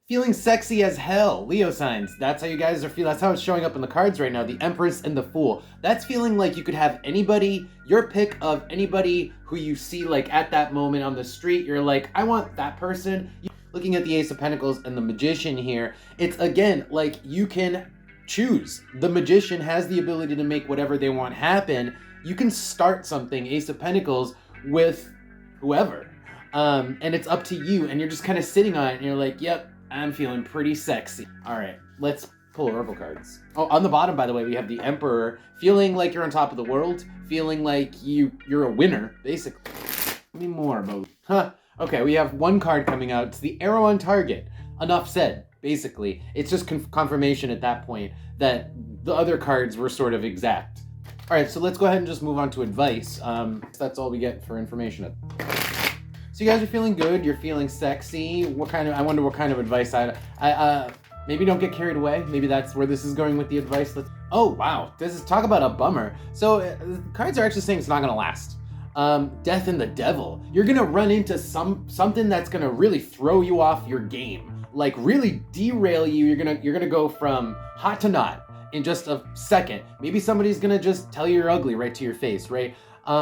Feeling sexy as hell. Leo signs. That's how you guys are feeling. That's how it's showing up in the cards right now. The Empress and the Fool. That's feeling like you could have anybody, your pick of anybody who you see like at that moment on the street. You're like, I want that person. Looking at the Ace of Pentacles and the Magician here, it's again like you can choose. The Magician has the ability to make whatever they want happen. You can start something, Ace of Pentacles, with whoever. And it's up to you. And you're just kind of sitting on it and you're like, yep, I'm feeling pretty sexy. All right, let's pull Oracle cards. Oh, on the bottom, by the way, we have the Emperor, feeling like you're on top of the world, feeling like you're a winner, basically. Tell me more about, okay, we have one card coming out. It's the Arrow on Target. Enough said, basically. It's just confirmation at that point that the other cards were sort of exact. All right, so let's go ahead and just move on to advice. That's all we get for information. So you guys are feeling good, you're feeling sexy. I wonder what kind of advice maybe don't get carried away. Maybe that's where this is going with the advice. Oh, wow, talk about a bummer. So the cards are actually saying it's not gonna last. Death and the Devil. You're gonna run into something that's gonna really throw you off your game. Like really derail you. You're gonna go from hot to not in just a second. Maybe somebody's gonna just tell you you're ugly right to your face, right?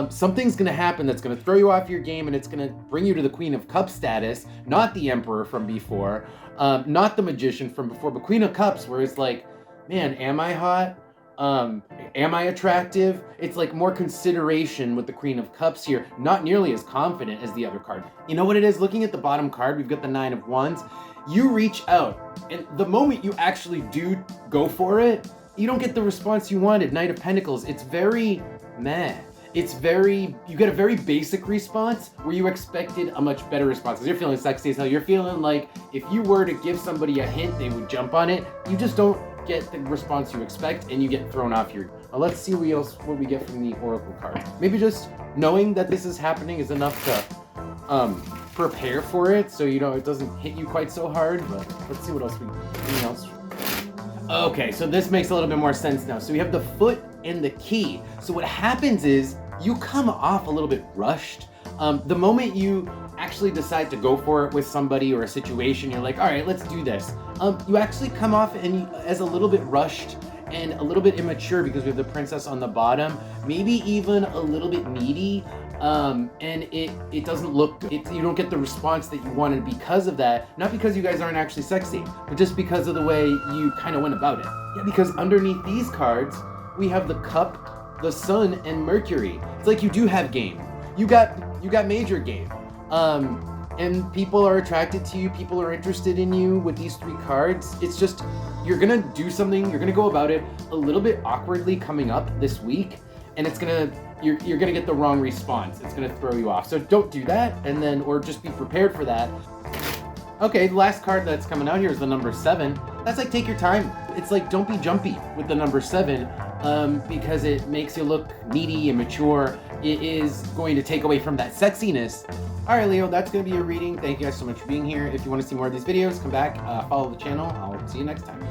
Something's gonna happen that's gonna throw you off your game, and it's gonna bring you to the Queen of Cups status, not the Emperor from before, not the Magician from before, but Queen of Cups, where it's like, man, am I hot? Am I attractive? It's like more consideration with the Queen of Cups here, not nearly as confident as the other card. You know what it is? Looking at the bottom card, we've got the Nine of Wands. You reach out, and the moment you actually do go for it, you don't get the response you wanted. Knight of Pentacles, it's very meh. You get a very basic response where you expected a much better response. Because you're feeling sexy as hell. You're feeling like if you were to give somebody a hint, they would jump on it. You just don't get the response you expect and you get thrown off your... Well, let's see what we get from the Oracle card. Maybe just knowing that this is happening is enough to prepare for it so you know it doesn't hit you quite so hard. But let's see what else anything else. Okay, so this makes a little bit more sense now. So we have the Foot and the Key. So what happens is you come off a little bit rushed. The moment you actually decide to go for it with somebody or a situation, you're like, all right, let's do this. You actually come off as a little bit rushed and a little bit immature because we have the Princess on the bottom, maybe even a little bit needy. And it doesn't look good. You don't get the response that you wanted because of that. Not because you guys aren't actually sexy, but just because of the way you kind of went about it. Yeah, because underneath these cards, we have the Cup, the Sun, and Mercury. It's like you do have game. You got major game. And people are attracted to you. People are interested in you with these three cards. It's just, you're gonna do something. You're gonna go about it a little bit awkwardly coming up this week. And you're gonna get the wrong response. It's gonna throw you off. So don't do that, or just be prepared for that. Okay, the last card that's coming out here is the number 7. That's like, take your time. It's like, don't be jumpy with the number 7, because it makes you look needy, immature. It is going to take away from that sexiness. All right, Leo, that's gonna be your reading. Thank you guys so much for being here. If you want to see more of these videos, come back, follow the channel. I'll see you next time.